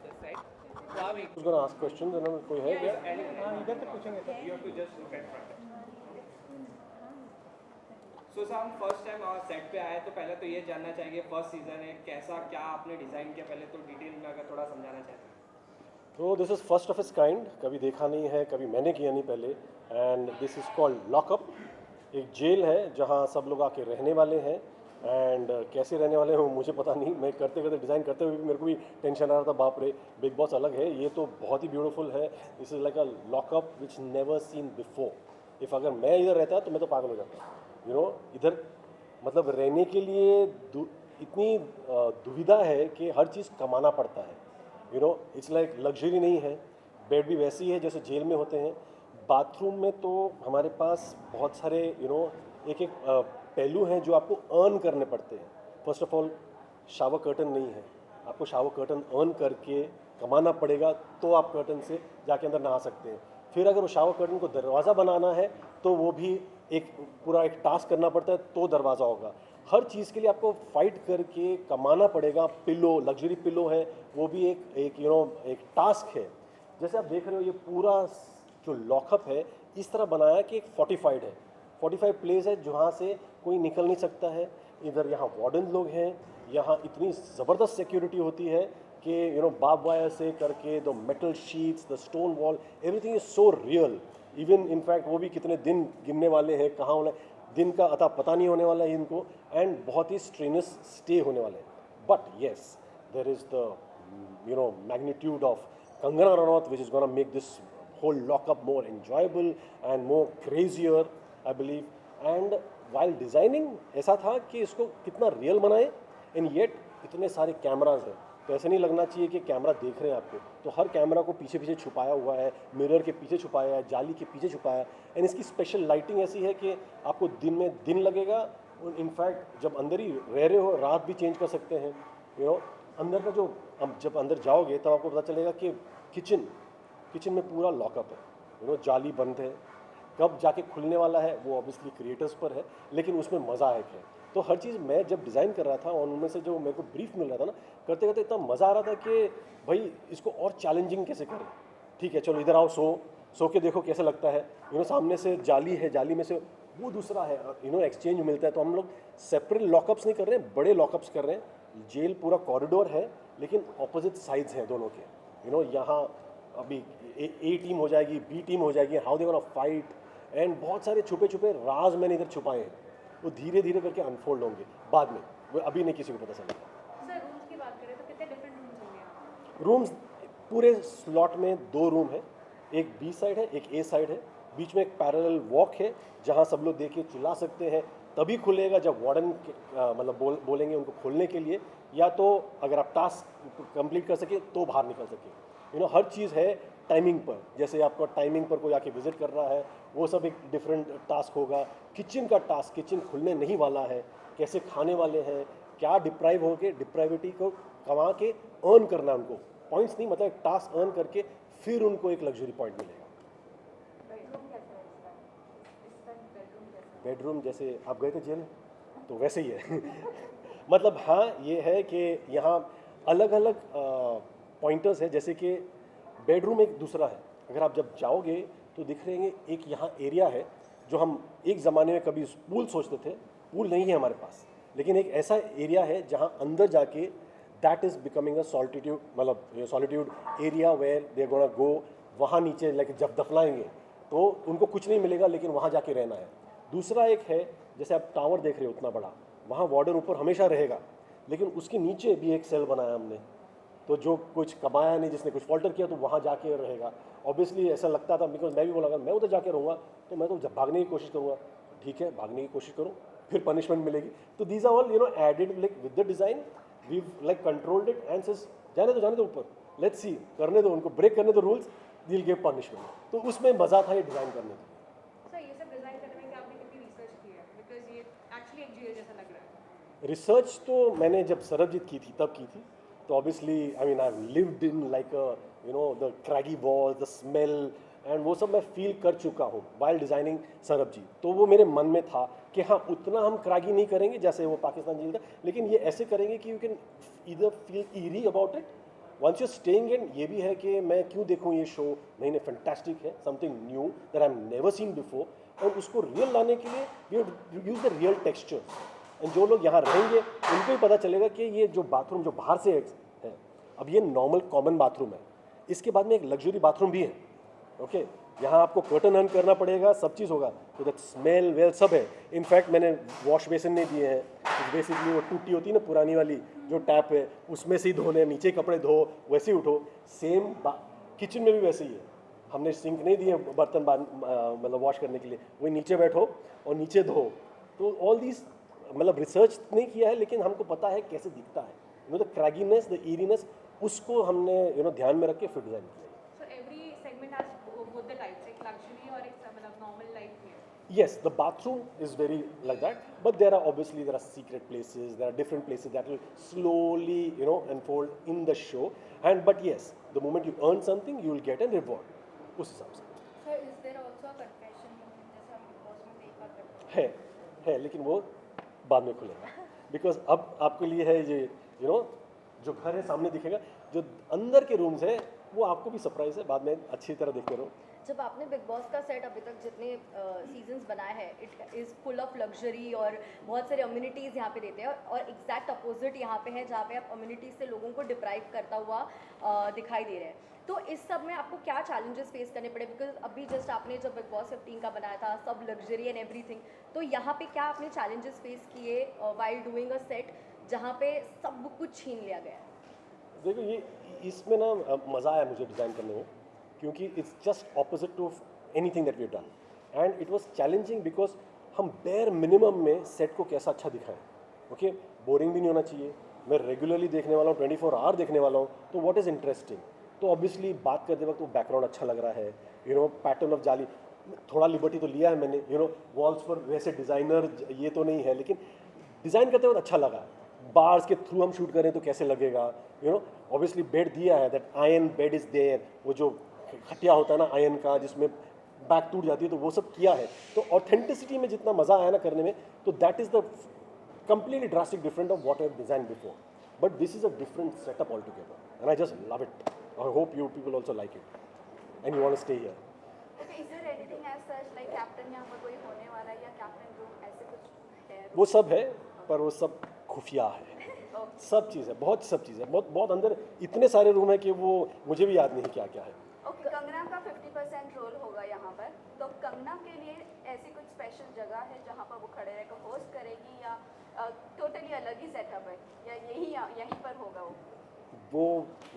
this side. So I'm Who's going to ask questions? कोई है क्या? इधर से पूछेंगे sir. You have to just look at front. So sir हम फर्स्ट टाइम सेट पे आए तो पहले तो ये जानना चाहेंगे फर्स्ट सीजन है कैसा क्या आपने डिज़ाइन किया पहले तो डिटेल में अगर थोड़ा समझाना चाहते हैं. तो this is first of its kind, कभी देखा नहीं है, कभी मैंने किया नहीं पहले. And this is called lockup. एक जेल है जहाँ सब लोग आके रहने वाले हैं. एंड कैसे रहने वाले हैं मुझे पता नहीं. मैं करते करते डिज़ाइन करते हुए भी मेरे को भी टेंशन आ रहा था, बाप रे बिग बॉस अलग है, ये तो बहुत ही ब्यूटीफुल है. This is like a lockup which never seen before. If अगर मैं इधर रहता तो मैं तो पागल हो जाता. इधर मतलब रहने के लिए इतनी दुविधा है कि हर चीज़ कमाना पड़ता है. इट्स लाइक लग्जरी नहीं है. बेड भी वैसी है जैसे जेल में होते हैं. बाथरूम में तो हमारे पास बहुत सारे एक एक पहलू हैं जो आपको अर्न करने पड़ते हैं. First of all shower curtain नहीं है. आपको शावर कर्टन अर्न करके कमाना पड़ेगा तो आप कर्टन से जाके अंदर नहा सकते हैं. फिर अगर वो शावर कर्टन को दरवाज़ा बनाना है तो वो भी एक पूरा एक टास्क करना पड़ता है तो दरवाज़ा होगा. हर चीज़ के लिए आपको फाइट करके कमाना पड़ेगा. पिलो, लग्जरी पिलो है, वो भी एक टास्क है. जैसे आप देख रहे हो ये पूरा जो लॉकअप है इस तरह बनाया कि एक फोर्टिफाइड है. 45 प्लेस है जहाँ से कोई निकल नहीं सकता है. इधर यहाँ वार्डन लोग हैं, यहाँ इतनी ज़बरदस्त सिक्योरिटी होती है कि बार्ब वायर से करके the metal sheets, the stone wall, everything is so real. Even in fact वो भी कितने दिन गिनने वाले हैं, कहाँ होना दिन का अता पता नहीं होने वाला है इनको. एंड बहुत ही स्ट्रेनस स्टे होने वाले हैं. But yes, there is the magnitude of Kangana Ranaut which is going to make this whole lockup more enjoyable and more crazier, I believe. And while designing ऐसा था कि इसको कितना रियल बनाए. एंड येट इतने सारे कैमराज हैं तो ऐसे नहीं लगना चाहिए कि कैमरा देख रहे हैं आपको. तो हर कैमरा को पीछे पीछे छुपाया हुआ है, मिरर के पीछे छुपाया है, जाली के पीछे छुपाया है. एंड इसकी स्पेशल लाइटिंग ऐसी है कि आपको दिन में दिन लगेगा. और इनफैक्ट जब अंदर ही रह रहे हो रात भी चेंज कर सकते हैं. अंदर का जो जब अंदर जाओगे तब आपको पता चलेगा कि किचन में पूरा लॉकअप है. जाली बंद है. कब जाके खुलने वाला है वो ऑब्वियसली क्रिएटर्स पर है, लेकिन उसमें मज़ा है. तो हर चीज़ मैं जब डिज़ाइन कर रहा था और उनमें से जो मेरे को ब्रीफ मिल रहा था ना, करते करते इतना मज़ा आ रहा था कि भाई इसको और चैलेंजिंग कैसे करें. ठीक है चलो इधर आओ, सो के देखो कैसे लगता है. सामने से जाली है, जाली में से वो दूसरा है. एक्सचेंज मिलता है. तो हम लोग सेपरेट लॉकअप्स नहीं कर रहे हैं, बड़े लॉकअप्स कर रहे हैं. जेल पूरा कॉरिडोर है लेकिन ऑपोजिट साइड्स हैं दोनों के. यहाँ अभी ए टीम हो जाएगी, बी टीम हो जाएगी, how they gonna fight. And बहुत सारे छुपे छुपे राज मैंने इधर छुपाए हैं. वो धीरे धीरे करके अनफोल्ड होंगे बाद में. वो अभी नहीं किसी को पता चलेगा. सर रूम्स की बात करें तो कितने डिफरेंट रूम्स होंगे? रूम्स पूरे स्लॉट में 2 रूम है. एक बी साइड है, एक ए साइड है. बीच में एक पैरेलल वॉक है जहाँ सब लोग देख के चिल्ला सकते हैं. तभी खुलेगा जब वार्डन मतलब बोलेंगे उनको खोलने के लिए, या तो अगर आप टास्क कंप्लीट कर सके तो बाहर निकल सके. हर चीज़ है टाइमिंग पर. जैसे आपको टाइमिंग पर कोई आके विजिट कर रहा है वो सब एक डिफरेंट टास्क होगा. किचन का टास्क, किचन खुलने नहीं वाला है, कैसे खाने वाले हैं, क्या डिप्राइव हो के डिप्राइविटी को कमा के अर्न करना है उनको. पॉइंट्स नहीं, मतलब टास्क अर्न करके फिर उनको एक लग्जरी पॉइंट मिलेगा. बेडरूम जैसे आप गए थे जेल तो वैसे ही है. मतलब हाँ ये है कि यहाँ अलग अलग पॉइंटर्स है. जैसे कि बेडरूम एक दूसरा है. अगर आप जब जाओगे तो दिख रहे हैं एक यहाँ एरिया है जो हम एक ज़माने में कभी पूल सोचते थे. पूल नहीं है हमारे पास, लेकिन एक ऐसा एरिया है जहाँ अंदर जाके that is becoming a solitude, मतलब solitude area where they gonna go. वहाँ नीचे लाइक जब दफनाएंगे तो उनको कुछ नहीं मिलेगा लेकिन वहाँ जाके रहना है. दूसरा एक है जैसे आप टावर देख रहे हो उतना बड़ा, वहाँ वार्डन ऊपर हमेशा रहेगा लेकिन उसके नीचे भी एक सेल बनाया हमने. तो जो कुछ कमाया नहीं, जिसने कुछ फॉल्टर किया तो वहाँ जाके रहेगा. ऑब्वियसली ऐसा लगता था बिकॉज मैं भी बोला मैं उधर जाके रहूँगा तो मैं तो जब भागने की कोशिश करूँगा. ठीक है भागने की कोशिश करो फिर पनिशमेंट मिलेगी. तो these are all added like with the design we like controlled it and says जाने दो ऊपर, लेट्स सी, करने दो उनको, ब्रेक करने दो रूल्स, दिल गिव पनिशमेंट. तो उसमें मज़ा था ये डिज़ाइन करने का. सर ये सब डिजाइन करने में क्या आपने कितनी रिसर्च की है? बिकॉज ये एक्चुअली एक जेल जैसा लग रहा है. रिसर्च तो मैंने जब सरबजीत की थी तब की थी. तो obviously I mean I lived in like the craggy walls, the smell, and वो सब मैं फील कर चुका हूँ वाइल डिज़ाइनिंग सरबजीत. तो वो मेरे मन में था कि हाँ उतना हम क्रैगी नहीं करेंगे जैसे वो पाकिस्तान जेल था, लेकिन ये ऐसे करेंगे कि you can either feel eerie about it once you staying in, ये भी है कि मैं क्यों देखूँ ये शो, नहीं नहीं फैंटास्टिक है, something new that I am never seen before, और उसको रियल लाने के लिए we use the real textures, and जो लोग यहाँ रहेंगे उनको ही पता चलेगा कि ये जो बाथरूम जो बाहर से है, अब ये नॉर्मल कॉमन बाथरूम है, इसके बाद में एक लग्जरी बाथरूम भी है, ओके यहाँ आपको कर्टन अर्न करना पड़ेगा, सब चीज़ होगा, तो दैट स्मेल वेल सब है। इनफैक्ट मैंने वॉश बेसिन नहीं दिए हैं, बेसिकली वो टूटी होती है ना पुरानी वाली जो टैप है, उसमें से ही धोने, नीचे कपड़े धो वैसे ही उठो, सेम किचन में भी वैसे ही है, हमने सिंक नहीं दिए बर्तन मतलब वॉश करने के लिए, वही नीचे बैठो और नीचे धो, तो ऑल दीज मतलब रिसर्च नहीं किया है, लेकिन हमको पता है कैसे दिखता है, द क्रैगीनेस, द ईरीनेस, उसको हमने ध्यान में रख के फिर डिज़ाइन किया। So every segment has both the types, like luxury or एक मतलब normal life here. Yes, the bathroom is very like that, but there are secret places, there are different places that will slowly unfold in the show, and but yes, the moment you earn something, you will get a reward. उस हिसाब से Sir, is there also a confession moment जैसा हम Big Boss में देखा करते हैं? है, लेकिन वो बाद में खुलेगा, बिकॉज अब आपके लिए है ये जो घर है सामने दिखेगा, जो अंदर के रूम्स है वो आपको भी सरप्राइज है, बाद में अच्छी तरह देखते रहो। जब आपने बिग बॉस का सेट अभी तक जितने सीजन्स बनाए हैं, it is full of luxury और बहुत सारे अम्यूनिटीज़ यहाँ पे देते हैं, और एग्जैक्ट अपोजिट यहाँ पे है जहाँ पे आप अम्यूनिटीज़ से लोगों को डिप्राइव करता हुआ दिखाई दे रहे हैं। तो इस सब में आपको क्या चैलेंजेस फेस करने पड़े, बिकॉज अभी जस्ट आपने जब बिग बॉस 15 का बनाया था सब लग्जरी एंड एवरीथिंग, तो यहाँ पे क्या आपने चैलेंजेस फेस किए वाइल डूइंग अ सेट जहाँ पे सब कुछ छीन लिया गया है? देखो ये इसमें ना मज़ा आया मुझे डिज़ाइन करने में, क्योंकि it's just opposite to anything that we done, and it was challenging because हम बेयर मिनिमम में सेट को कैसा अच्छा दिखाएं, ओके बोरिंग भी नहीं होना चाहिए, मैं रेगुलरली देखने वाला हूँ, 24 आवर देखने वाला हूँ, तो व्हाट इज़ इंटरेस्टिंग, तो ऑब्वियसली बात करते वक्त वो बैकग्राउंड अच्छा लग रहा है, पैटर्न ऑफ जाली, थोड़ा लिबर्टी तो लिया है मैंने, वॉल्स पर वैसे डिज़ाइनर ये तो नहीं है, लेकिन डिज़ाइन करते वक्त अच्छा लगा, बार्स के थ्रू हम शूट करें तो कैसे लगेगा, ऑब्वियसली बेड दिया है, that iron bed is there, वो जो खटिया होता है ना आयरन का जिसमें बैक टूट जाती है, तो वो सब किया है, तो ऑथेंटिसिटी में जितना मज़ा आया ना करने में, तो that is the completely drastic different of what I've designed before, but this is a different setup altogether, and I just love it. I hope you people also like it and you want to stay here. Okay, is there anything as such like captain यहाँ पर कोई होने वाला है या captain room ऐसे कुछ है? वो सब है, पर वो सब खुफिया है, सब चीज़ है, बहुत सब चीज़ है, बहुत अंदर इतने सारे रूम है कि वो मुझे भी याद नहीं क्या क्या है। Okay, कंगना का 50% रोल होगा यहाँ पर, तो कंगना के लिए ऐसी कुछ स्पेशल जगह है जहाँ पर वो खड़े रहकर होस्ट करेगी या टोटली अलग ही सेटअप है या यहीं पर होगा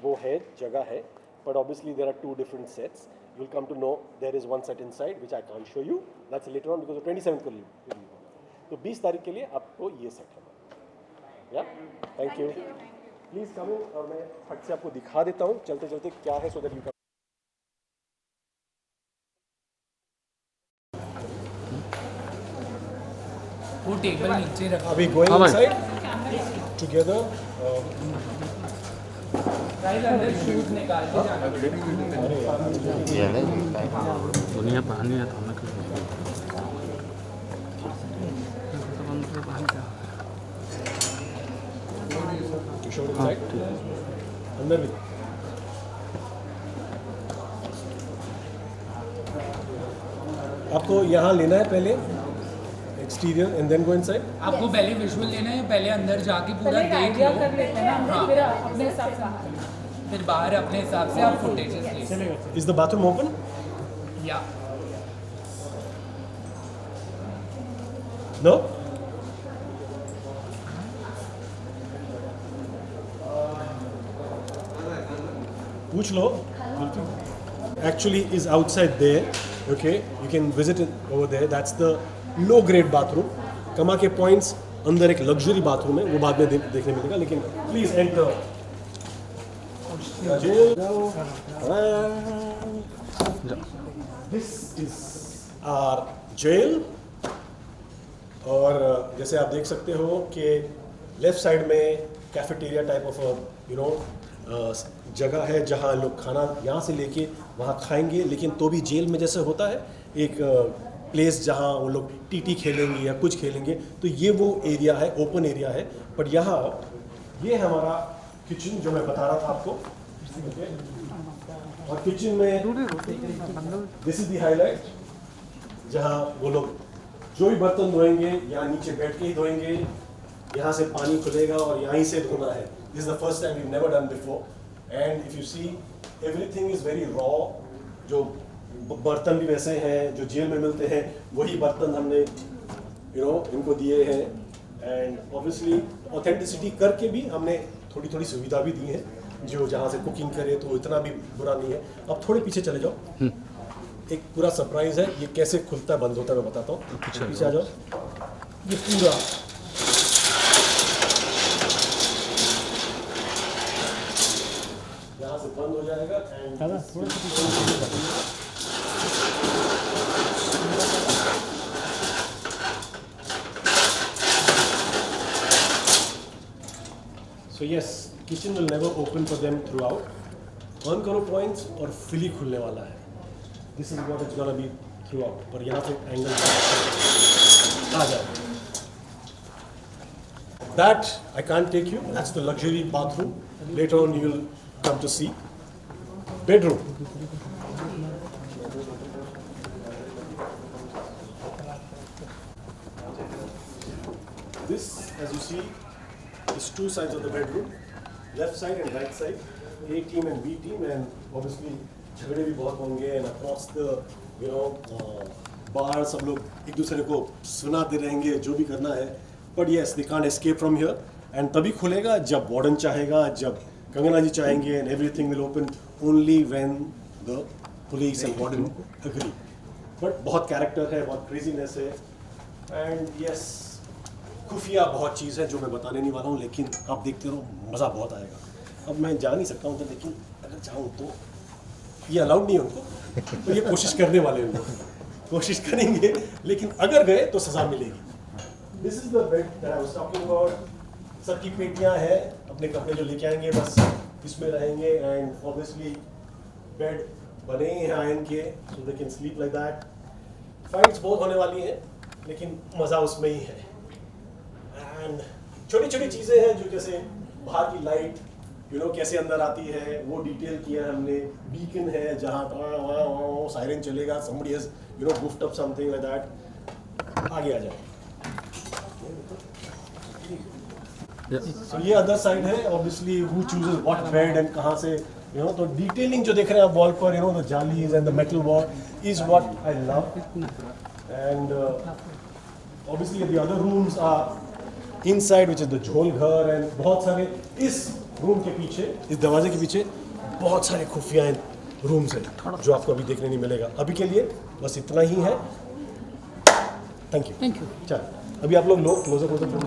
वो है जगह है, but obviously there are two different sets. You'll come to know there is one set inside which I can't show you. That's later on because the 27th को release होगा। तो 20 तारीख के लिए आपको ये सेट है। Yeah, thank you. Please come in और मैं फट से आपको दिखा देता हूँ चलते चलते क्या है, so that you can वो टेबल नीचे रखा। अभी going inside together. गाइस अंदर शूज निकाल के जाना। दुनिया पानी है तो हमें to show inside. अंदर भी आपको यहाँ लेना है पहले exterior and then go inside. आपको पहले विजुअल लेना है, पहले अंदर जाके पूरा देख लो, कर लेते हैं ना, फिर अपने हिसाब से फिर बाहर अपने हिसाब से आप फुटेजेस ले। Is the bathroom open? या नो? पूछ लो। Actually is outside there. Okay, you can visit it over there. That's the low grade bathroom. कमा के points अंदर एक luxury bathroom है, वो बाद में देखने मिलेगा, लेकिन please enter. This is our jail. और जैसे आप देख सकते हो कि लेफ्ट साइड में कैफेटेरिया टाइप ऑफ जगह है जहाँ लोग खाना यहाँ से लेके वहाँ खाएंगे, लेकिन तो भी जेल में जैसे होता है एक प्लेस जहाँ वो लोग टीटी खेलेंगे या कुछ खेलेंगे, तो ये वो एरिया है, ओपन एरिया है। बट यहाँ ये है हमारा किचन जो मैं बता रहा था आपको, और किचन में दिस इज द हाईलाइट, जहाँ वो लोग जो भी बर्तन धोएंगे यहाँ नीचे बैठ के ही धोएंगे, यहाँ से पानी खुलेगा और यहीं से धोना है. This is the first time we never done before, and if you see everything is very raw. जो बर्तन भी वैसे हैं जो जेल में मिलते हैं, वही बर्तन हमने इनको दिए हैं. एंड ऑब्वियसली ऑथेंटिसिटी करके भी हमने थोड़ी थोड़ी सुविधा भी दी है, जो जहाँ से कुकिंग करे तो इतना भी बुरा नहीं है. अब थोड़े पीछे चले जाओ, एक पूरा सरप्राइज है. ये कैसे खुलता है बंद होता है मैं बताता हूँ. पीछे आ जाओ. ये पूरा यहाँ से बंद हो जाएगा. So yes, kitchen will never open for them throughout. On करो पॉइंट्स और फिली खुलने वाला है. This is what it's gonna be throughout. और यहाँ से एंगल आ जाए. That I can't take you. That's the luxury bathroom. Later on you will come to see. Bedroom. This, as you see, is two sides of the bedroom, left side and right side, A team and B team, and obviously झगड़े भी बहुत होंगे and across the बाहर सब लोग एक दूसरे को सुनाते रहेंगे जो भी करना है. But yes, they can't escape from here, and तभी खुलेगा जब वार्डन चाहेगा, जब कंगना जी चाहेंगे, and everything will open only when the police and warden agree. But बहुत कैरेक्टर है, बहुत क्रेजीनेस है, and yes, खुफिया बहुत चीज़ है जो मैं बताने नहीं वाला हूँ, लेकिन आप देखते रहो, मज़ा बहुत आएगा. अब मैं जा नहीं सकता हूँ, लेकिन अगर चाहूँ तो ये अलाउड नहीं है उनको, तो ये कोशिश करने वाले हैं लोग, कोशिश करेंगे, लेकिन अगर गए तो सज़ा मिलेगी. This is the bed that I was talking about. सबकी पेटियाँ हैं, अपने कपड़े जो लेके आएंगे बस इसमें रहेंगे, एंड ऑब्वियसली बेड बने ही हैं आयरन के, so they can sleep like that. Fights बहुत होने वाली हैं, लेकिन मज़ा उसमें ही है. एंड छोटी छोटी चीज़ें हैं जो जैसे बाहर की लाइट कैसे अंदर आती है, वो डिटेल किया है हमने. बीकन है जहाँ सायरन चलेगा, somebody has goofed up something like that. आगे आ जाए. So ये अदर साइड है. Obviously who chooses what bed and कहाँ से तो डिटेलिंग जो देख रहे हैं आप वॉल पर, the जालीज and the metal wall is what I love. And obviously the other rooms are inside, which is the झोल घर, and बहुत सारे इस रूम के पीछे, इस दरवाजे के पीछे बहुत सारे खुफिया रूम्स हैं जो आपको अभी देखने नहीं मिलेगा. अभी के लिए बस इतना ही है. Thank you. चल अभी आप लोग क्लोजर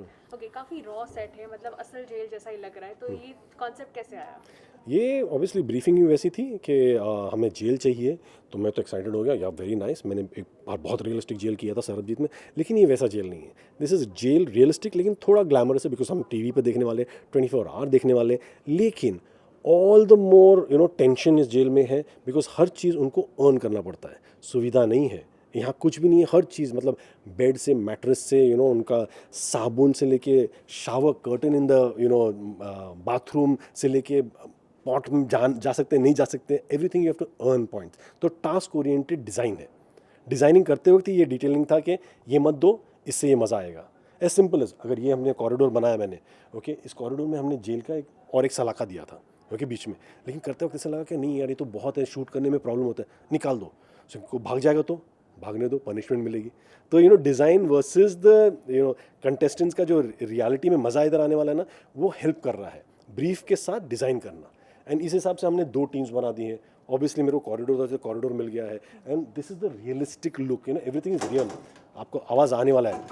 ओके, काफ़ी रॉ सेट है, मतलब असल जेल जैसा ही लग रहा है, तो ये कॉन्सेप्ट कैसे आया? ये ऑब्वियसली ब्रीफिंग ही वैसी थी कि हमें जेल चाहिए, तो मैं तो एक्साइटेड हो गया, या वेरी नाइस। मैंने एक बार बहुत रियलिस्टिक जेल किया था सरबजीत में, लेकिन ये वैसा जेल नहीं है। दिस इज़ जेल रियलिस्टिक, लेकिन थोड़ा ग्लैमरस है, बिकॉज हम टीवी पे देखने वाले, 24 आवर देखने वाले, लेकिन ऑल द मोर टेंशन इस जेल में है, बिकॉज हर चीज़ उनको अर्न करना पड़ता है। सुविधा नहीं है यहाँ, कुछ भी नहीं है। हर चीज़ मतलब बेड से, मैट्रेस से, उनका साबुन से लेके shower curtain in the bathroom से लेके पॉट में जा सकते हैं, नहीं जा सकते, everything you have to earn points. तो टास्क ओरिएंटेड डिज़ाइन है। डिज़ाइनिंग करते वक्त ये डिटेलिंग था कि ये मत दो, इससे ये मज़ा आएगा। एज सिंपल एज, अगर ये हमने कॉरिडोर बनाया मैंने, ओके, इस कॉरिडोर में हमने जेल का एक सलाखा दिया था, ओके, बीच में, लेकिन करते वक्त ऐसा लगा कि नहीं यार, ये तो बहुत है, शूट करने में प्रॉब्लम होता है, निकाल दो। को भाग जाएगा तो भागने दो, पनिशमेंट मिलेगी। तो डिज़ाइन वर्सेस द कंटेस्टेंट्स का जो रियलिटी में मज़ा इधर आने वाला है ना, वो हेल्प कर रहा है ब्रीफ के साथ डिज़ाइन करना। एंड इस हिसाब से हमने 2 टीम्स बना दी हैं। ऑब्वियसली मेरे को कॉरिडोर था, तो कॉरिडोर मिल गया है, and this is the realistic look, everything is real. आपको आवाज़ आने वाला है,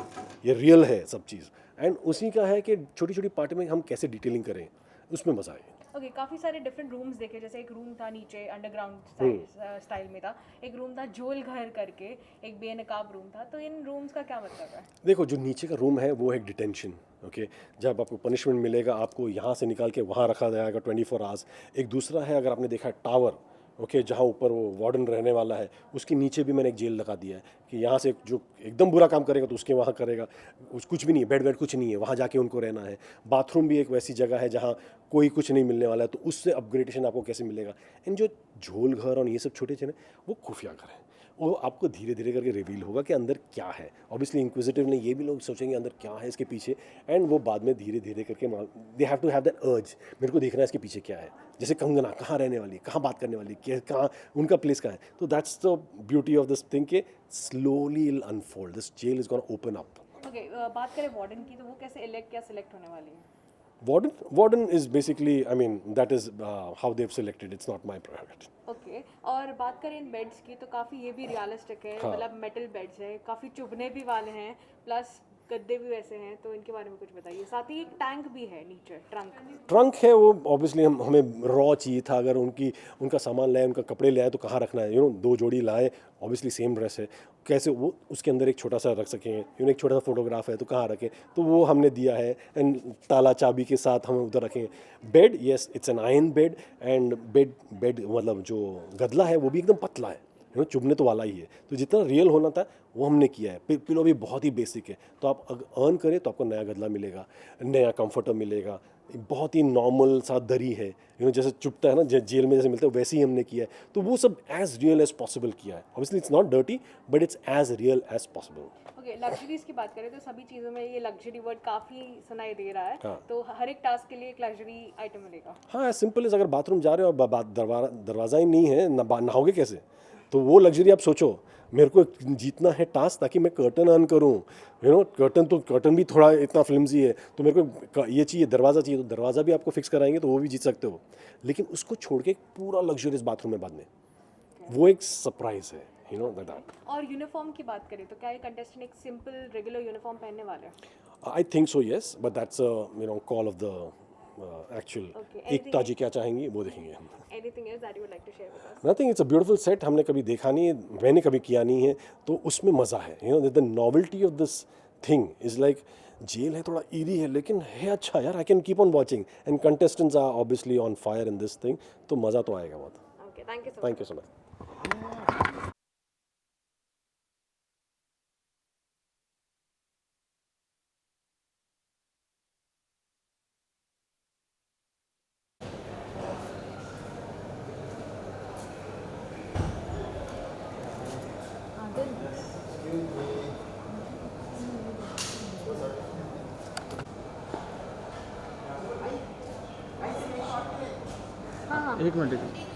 ये रियल है सब चीज़। एंड उसी का है कि छोटी छोटी पार्ट में हम कैसे डिटेलिंग करें, उसमें मज़ा आए। ओके, काफ़ी सारे डिफरेंट रूम्स देखे, जैसे एक रूम था नीचे अंडरग्राउंड स्टाइल में था, एक रूम था झोल घर करके, एक बेनकाब रूम था। तो इन रूम्स का क्या मतलब है? देखो, जो नीचे का रूम है वो है डिटेंशन, ओके, जब आपको पनिशमेंट मिलेगा, आपको यहाँ से निकाल के वहाँ रखा जाएगा 24 आवर्स। एक दूसरा है, अगर आपने देखा है, टावर, ओके, जहाँ ऊपर वो वार्डन रहने वाला है, उसके नीचे भी मैंने एक जेल लगा दिया है कि यहाँ से जो एकदम बुरा काम करेगा तो उसके वहाँ करेगा। कुछ भी नहीं है, बेड वेड कुछ नहीं है, वहाँ जाके उनको रहना है। बाथरूम भी एक वैसी जगह है जहाँ कोई कुछ नहीं मिलने वाला है, तो उससे अपग्रेडेशन आपको कैसे मिलेगा। एंड जो झोल घर और ये सब छोटे छोटे, वो खुफिया घर है, वो आपको धीरे धीरे करके रिवील होगा कि अंदर क्या है। ऑब्वियसली इंक्विजिटिव ने ये भी लोग सोचेंगे अंदर क्या है इसके पीछे, एंड वो बाद में धीरे धीरे करके they have to have that urge, मेरे को देखना है इसके पीछे क्या है। जैसे कंगना कहाँ रहने वाली, कहाँ बात करने वाली, कहाँ उनका प्लेस कहाँ है। तो that's the beauty of this thing के slowly will unfold, this jail is gonna open up. Okay, बात करें वार्डन की, तो वो कैसे इलेक्ट या सिलेक्ट होने वाली है? Warden is basically, I mean, that is how they've selected. It's not my prerogative. Okay, और बात करें इन बेड्स की, तो काफ़ी ये भी रियलिस्टिक है, हाँ। मतलब मेटल बेड्स है, काफ़ी चुभने भी वाले हैं, प्लस गद्दे भी वैसे हैं, तो इनके बारे में कुछ बताइए। साथ ही एक टैंक भी है नीचे, ट्रंक है वो। ऑब्वियसली हमें रॉ चाहिए था, अगर उनका सामान लाए, उनका कपड़े लाए, तो कहाँ रखना है, 2 जोड़ी लाए, ऑब्वियसली सेम ड्रेस है, कैसे वो उसके अंदर एक छोटा सा रख सकें, एक छोटा सा फोटोग्राफ है तो कहाँ रखें, तो वो हमने दिया है। एंड ताला चाबी के साथ हम उधर रखें। Bed, yes, it's an iron bed, and bed मतलब जो गदला है वो भी एकदम पतला है, चुभने तो वाला ही है। तो जितना रियल होना था वो हमने किया है। पिलो भी बहुत ही बेसिक है, तो आप अगर अर्न करें तो आपको नया गदला मिलेगा, नया कंफर्टर मिलेगा, बहुत ही नॉर्मल सा दरी है, जैसे चुभता है ना जेल में जैसे मिलता है, वैसे ही हमने किया है। तो वो सब एज रियल एज पॉसिबल किया है। Obviously it's not dirty, but it's as real as possible. Okay, luxuries की बात करें तो सभी चीज़ों में ये लग्जरी वर्ड काफ़ी सुनाई दे रहा है। हाँ। तो हर एक टास्क के लिए एक लग्जरी आइटम मिलेगा। हाँ, सिंपल है, अगर बाथरूम जा रहे हो और दरवाज़ा ही नहीं है, नहाओगे कैसे, तो वो लग्जरी आप सोचो। मेरे को जीतना है टास्क ताकि मैं कर्टन अर्न करूँ, कर्टन भी थोड़ा इतना फ्लिम्जी है, तो मेरे को ये चाहिए, दरवाज़ा चाहिए, तो दरवाज़ा भी आपको फिक्स कराएंगे तो वो भी जीत सकते हो। लेकिन उसको छोड़ के पूरा लग्जरियस बाथरूम में बाद में, वो एक सरप्राइज है, दैट। और यूनिफॉर्म की बात करें तो क्या ये कंटेस्टेंट एक सिंपल रेगुलर यूनिफॉर्म पहनने वाले हैं? I think so, yes, but that's call of the actual. Ekta ji क्या चाहेंगी वो देखेंगे हम। Anything else that you would like to share with us? Nothing, it's a beautiful set, हमने कभी देखा नहीं है, मैंने कभी किया नहीं है, तो उसमें मज़ा है। The novelty of this thing is like, jail है थोड़ा ईरी है, लेकिन है अच्छा यार, I can keep on watching, and contestants are obviously on fire in this thing, तो मज़ा तो आएगा बहुत। Okay, thank you so much. Thank you so much. एक मिनट